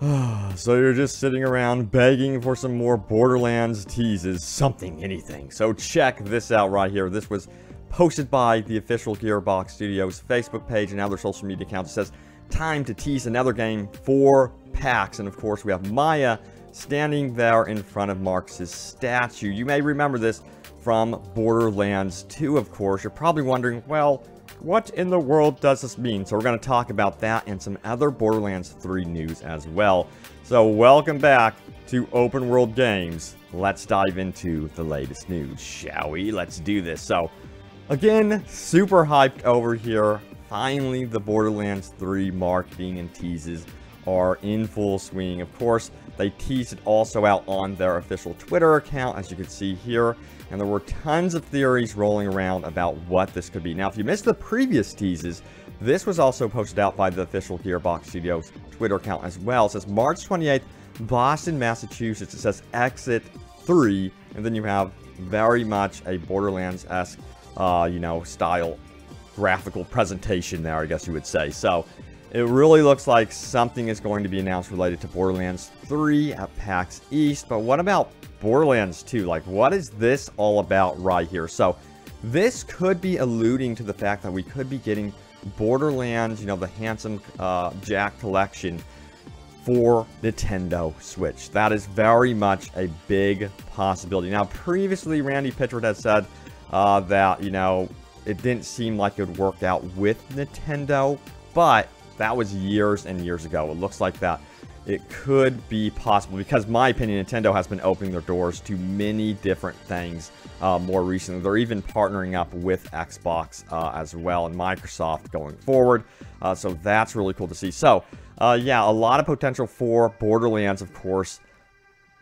So you're just sitting around begging for some more Borderlands teases, something, anything. So check this out right here. This was posted by the official Gearbox Studios Facebook page and other social media accounts. It says, time to tease another game for PAX. And of course, we have Maya standing there in front of Marcus's statue. You may remember this from Borderlands 2, of course. You're probably wondering, well, what in the world does this mean? So we're going to talk about that and some other Borderlands 3 news as well. So welcome back to Open World Games. Let's dive into the latest news, shall we? Let's do this. So, again, super hyped over here. Finally, the Borderlands 3 marketing and teases are in full swing. Of course, they teased it also out on their official Twitter account, as you can see here. And there were tons of theories rolling around about what this could be. Now, if you missed the previous teases, this was also posted out by the official Gearbox Studios Twitter account as well. It says March 28th, Boston, Massachusetts. It says Exit 3. And then you have very much a Borderlands-esque, style graphical presentation there, I guess you would say. So, it really looks like something is going to be announced related to Borderlands 3 at PAX East. But what about Borderlands 2? Like, what is this all about right here? So, this could be alluding to the fact that we could be getting Borderlands, the Handsome Jack collection for Nintendo Switch. That is very much a big possibility. Now, previously, Randy Pitchford had said that, it didn't seem like it would work out with Nintendo, but that was years and years ago. It looks like that it could be possible because, in my opinion, Nintendo has been opening their doors to many different things more recently. They're even partnering up with Xbox as well and Microsoft going forward. So that's really cool to see. So, yeah, a lot of potential for Borderlands, of course.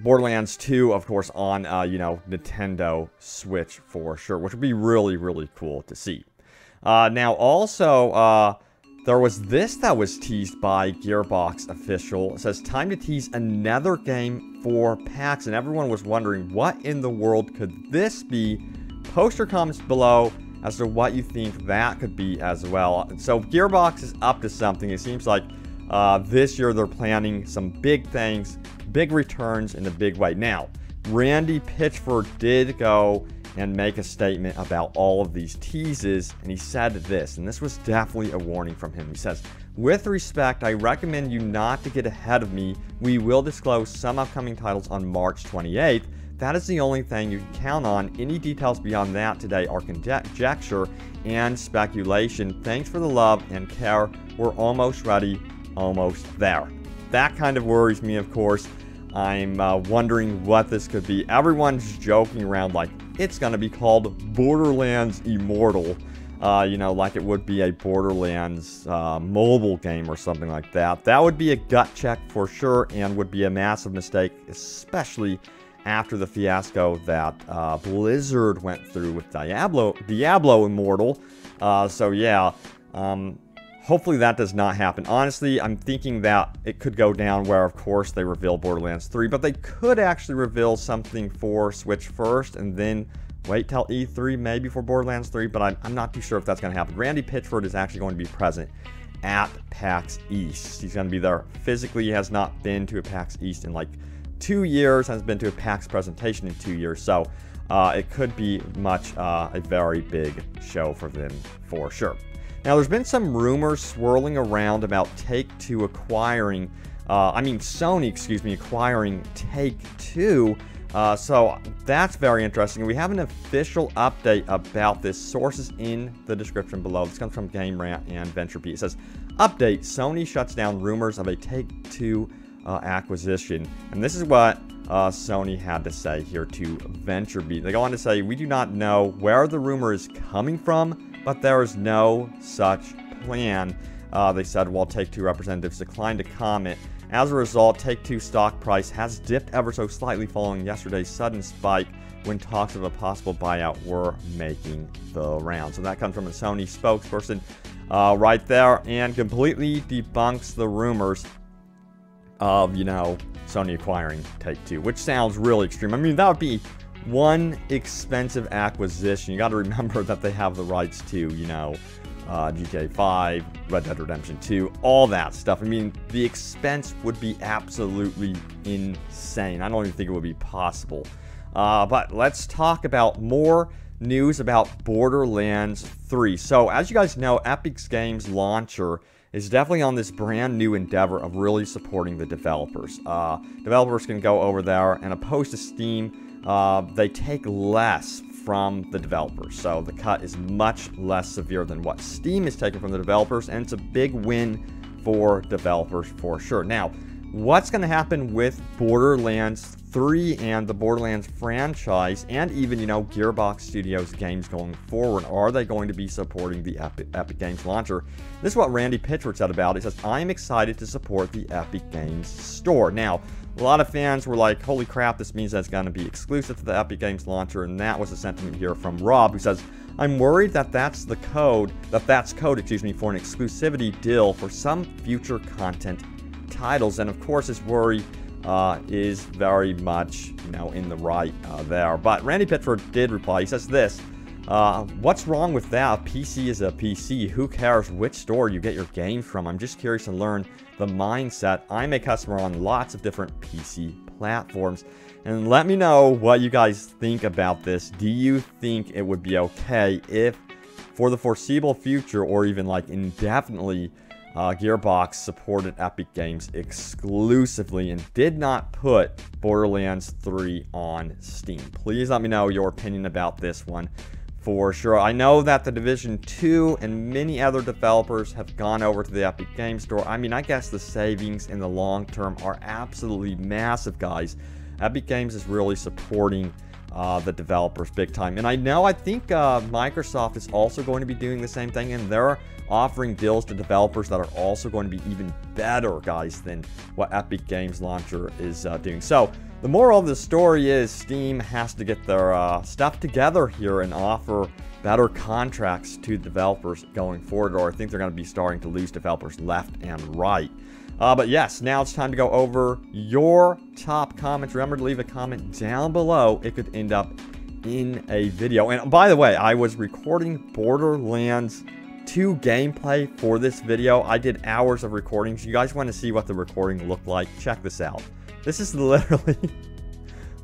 Borderlands 2, of course, on, Nintendo Switch for sure, which would be really, really cool to see. Now, also, there was this that was teased by Gearbox official. It says, time to tease another game for PAX. And everyone was wondering, what in the world could this be? Post your comments below as to what you think that could be as well. So Gearbox is up to something. It seems like this year they're planning some big things, big returns in a big way. Now, Randy Pitchford did go and make a statement about all of these teases, and he said this, and this was definitely a warning from him. He says, with respect, I recommend you not to get ahead of me. We will disclose some upcoming titles on March 28th. That is the only thing you can count on. Any details beyond that today are conjecture and speculation. Thanks for the love and care. We're almost ready, almost there. That kind of worries me, of course. I'm wondering what this could be. Everyone's joking around like it's going to be called Borderlands Immortal. Like it would be a Borderlands mobile game or something like that. That would be a gut check for sure and would be a massive mistake, especially after the fiasco that Blizzard went through with Diablo Immortal. So yeah, hopefully that does not happen. Honestly, I'm thinking that it could go down where, of course, they reveal Borderlands 3, but they could actually reveal something for Switch first and then wait till E3 maybe for Borderlands 3, but I'm not too sure if that's going to happen. Randy Pitchford is actually going to be present at PAX East. He's going to be there physically. He has not been to a PAX East in like 2 years, hasn't been to a PAX presentation in 2 years, so it could be a very big show for them for sure. Now, there's been some rumors swirling around about Take-Two acquiring, Sony, acquiring Take-Two. So that's very interesting. We have an official update about this. Sources in the description below. This comes from Game Rant and VentureBeat. It says, update, Sony shuts down rumors of a Take-Two acquisition. And this is what Sony had to say here to VentureBeat. They go on to say, we do not know where the rumor is coming from, but there is no such plan, they said, while Take-Two representatives declined to comment. As a result, Take-Two stock price has dipped ever so slightly following yesterday's sudden spike when talks of a possible buyout were making the round. So that comes from a Sony spokesperson right there and completely debunks the rumors of, Sony acquiring Take-Two, which sounds really extreme. I mean, that would be one expensive acquisition. You got to remember that they have the rights to, GTA 5, Red Dead Redemption 2, all that stuff. I mean, the expense would be absolutely insane. I don't even think it would be possible. But let's talk about more news about Borderlands 3. So, as you guys know, Epic Games Launcher is definitely on this brand new endeavor of really supporting the developers. Developers can go over there, and opposed to Steam, they take less from the developers. So the cut is much less severe than what Steam is taking from the developers, and it's a big win for developers for sure. Now, what's going to happen with Borderlands 3 and the Borderlands franchise, and even, you know, Gearbox Studios games going forward? Are they going to be supporting the Epic Games Launcher? This is what Randy Pitchford said about it. He says, "I'm excited to support the Epic Games Store." Now, a lot of fans were like, holy crap, this means that's going to be exclusive to the Epic Games Launcher, and that was a sentiment here from Rob, who says, "I'm worried that that's code, excuse me, for an exclusivity deal for some future content titles." And of course, his worry is very much, you know, in the right there. But Randy Pitchford did reply. He says this, "What's wrong with that? A PC is a PC. Who cares which store you get your games from? I'm just curious to learn the mindset. I'm a customer on lots of different PC platforms." And let me know what you guys think about this. Do you think it would be okay if, for the foreseeable future, or even like indefinitely, Gearbox supported Epic Games exclusively and did not put Borderlands 3 on Steam? Please let me know your opinion about this one for sure. I know that the Division 2 and many other developers have gone over to the Epic Games Store. I mean, I guess the savings in the long term are absolutely massive, guys. Epic Games is really supporting the developers big time. And I think Microsoft is also going to be doing the same thing, and they're offering deals to developers that are also going to be even better, guys, than what Epic Games Launcher is doing. So the moral of the story is Steam has to get their stuff together here and offer better contracts to developers going forward, or I think they're going to be starting to lose developers left and right. But yes, now it's time to go over your top comments. Remember to leave a comment down below. It could end up in a video. And by the way, I was recording Borderlands 2 gameplay for this video. I did hours of recordings. You guys want to see what the recording looked like? Check this out. This is literally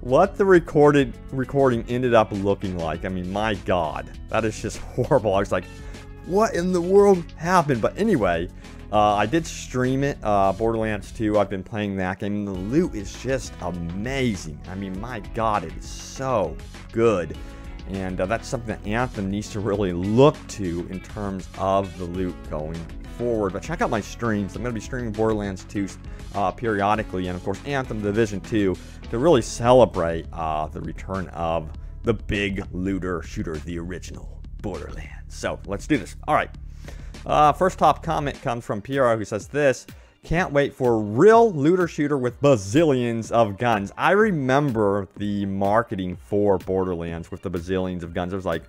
what the recording ended up looking like. I mean, my God, that is just horrible. I was like, what in the world happened? But anyway, I did stream it, Borderlands 2. I've been playing that game, and the loot is just amazing. I mean, my God, it is so good. And that's something that Anthem needs to really look to in terms of the loot going forward. But check out my streams. I'm going to be streaming Borderlands 2 periodically, and of course Anthem Division 2 to really celebrate the return of the big looter shooter, the original Borderlands. So let's do this. All right. First top comment comes from Piero, who says this: "Can't wait for a real looter shooter with bazillions of guns." I remember the marketing for Borderlands with the bazillions of guns. I was like,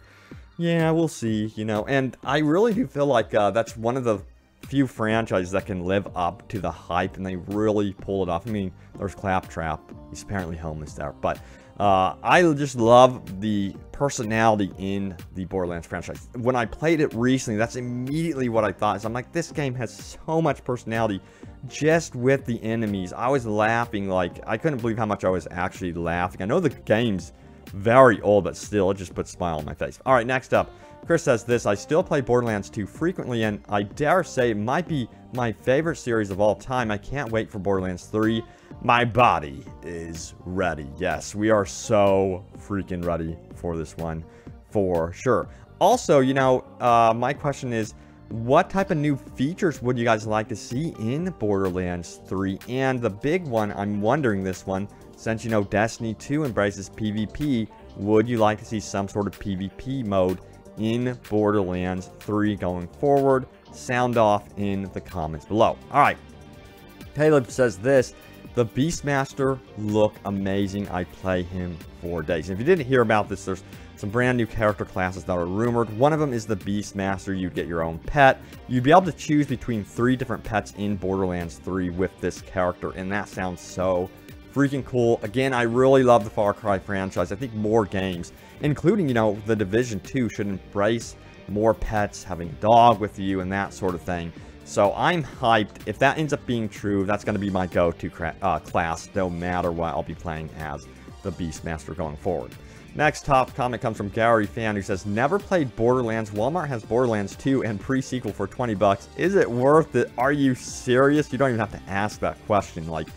yeah, we'll see, you know. And I really do feel like that's one of the few franchises that can live up to the hype, and they really pull it off. I mean, there's Claptrap. He's apparently homeless there. But I just love the personality in the Borderlands franchise. When I played it recently, that's immediately what I thought. So I'm like, this game has so much personality just with the enemies. I was laughing, like, I couldn't believe how much I was actually laughing. I know the game's very old, but still, it just puts a smile on my face. All right, next up, Chris says this: "I still play Borderlands 2 frequently, and I dare say it might be my favorite series of all time. I can't wait for Borderlands 3. My body is ready." Yes, we are so freaking ready for this one, for sure. Also, you know, my question is, what type of new features would you guys like to see in Borderlands 3? And the big one, I'm wondering this one, since, you know, Destiny 2 embraces PvP, would you like to see some sort of PvP mode in Borderlands 3 going forward? Sound off in the comments below. All right. Caleb says this: "The Beastmaster look amazing. I play him for days." And if you didn't hear about this, there's some brand new character classes that are rumored. One of them is the Beastmaster. You'd get your own pet. You'd be able to choose between 3 different pets in Borderlands 3 with this character, and that sounds so freaking cool. Again, I really love the Far Cry franchise. I think more games, including, you know, the Division 2, should embrace more pets, having a dog with you, and that sort of thing. So I'm hyped. If that ends up being true, that's going to be my go-to class, no matter what. I'll be playing as the Beastmaster going forward. Next top comment comes from Gary Fan, who says, never played Borderlands. Walmart has Borderlands 2 and pre-sequel for 20 bucks. Is it worth it? Are you serious? You don't even have to ask that question. Like,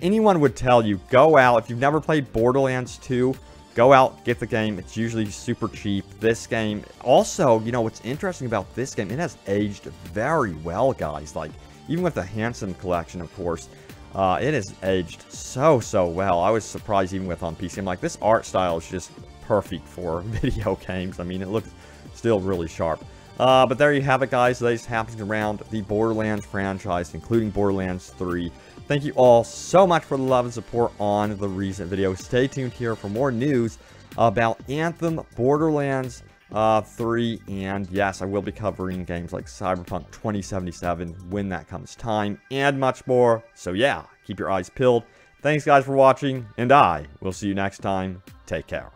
anyone would tell you, go out. If you've never played Borderlands 2, go out, get the game. It's usually super cheap. This game, also, you know, what's interesting about this game, it has aged very well, guys. Like, even with the Handsome Collection, of course, it has aged so well. I was surprised even with on PC. I'm like, this art style is just perfect for video games. I mean, it looks still really sharp. But there you have it, guys. Today's happening around the Borderlands franchise, including Borderlands 3. Thank you all so much for the love and support on the recent video. Stay tuned here for more news about Anthem, Borderlands 3, and yes, I will be covering games like Cyberpunk 2077 when that comes time, and much more. So yeah, keep your eyes peeled. Thanks guys for watching, and I will see you next time. Take care.